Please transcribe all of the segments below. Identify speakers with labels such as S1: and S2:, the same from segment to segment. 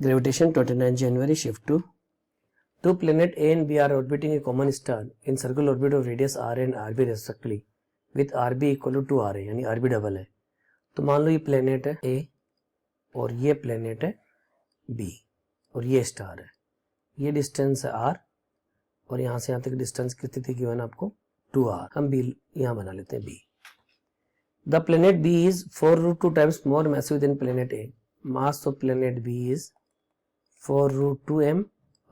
S1: Gravitation 29 January shift to two planet A and B are orbiting a common star in circle orbit of radius r and rb respectively with rb equal to 2ra यानी rb double है। तो मान लो ये planet है A और ये planet है B और ये स्टार है, ये डिस्टेंस है r और यहाँ से यहाँ तक डिस्टेंस कितनी थी गिवन आपको 2r। हम B यहाँ बना लेते हैं B। The planet B is 4√2 times more massive than planet A. Mass of planet B is 4√2m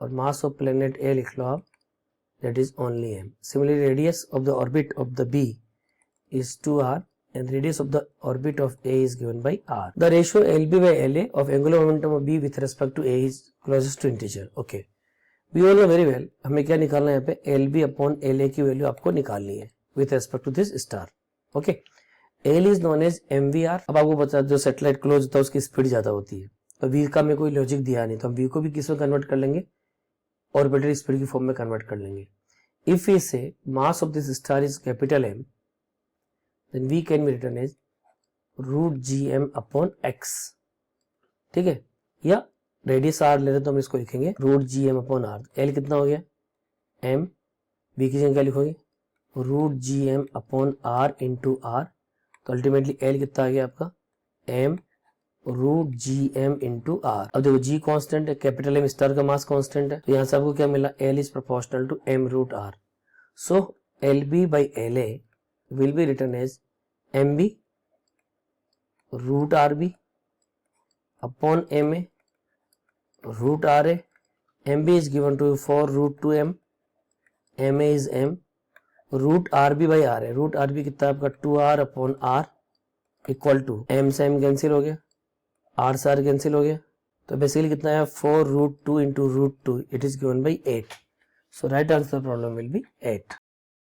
S1: और mass of planet A लिख लो आप, that is only m. Similarly, radius of the orbit of the B is 2r and radius of the orbit of A is given by r. The ratio LB by LA of angular momentum of B with respect to A is closest to integer. Okay. We all know very well हमें क्या निकालना है यहाँ पे LB upon LA की value आपको निकालनी है with respect to this star. Okay. L is known as MVR. अब आपको पता है जो सैटेलाइट क्लोज होता है उसकी स्पीड ज्यादा होती है, तो V का में कोई लॉजिक दिया नहीं, तो हम V को भी किस में कन्वर्ट कर लेंगे, ऑर्बिटल स्पीड की फॉर्म में कन्वर्ट कर लेंगे। If we say mass of this star is capital M, then V can be written as √gm upon x। ठीक है, या रेडियस r ले रहे तो हम इसको लिखेंगे √gm अपॉन r। L कितना हो गया m, V की जगह क्या लिखोगे √gm upon r into r, तो अल्टीमेटली L कितना आ गया आपका m √gm इंटू r। अब देखो G कांस्टेंट है, कैपिटल M स्टार का मास कांस्टेंट है, तो यहाँ से आपको क्या मिला L is proportional to m root r। So LB by LA will be written as MB root RB upon MA root RA। MB is given to 4√2m, MA is m root RB by RA। Root RB कितना आपका 2r upon r equal to m से m cancel हो गया, r से r cancel हो गया, तो basically कितना है 4√2 into √2, it is given by 8। So right answer problem will be 8।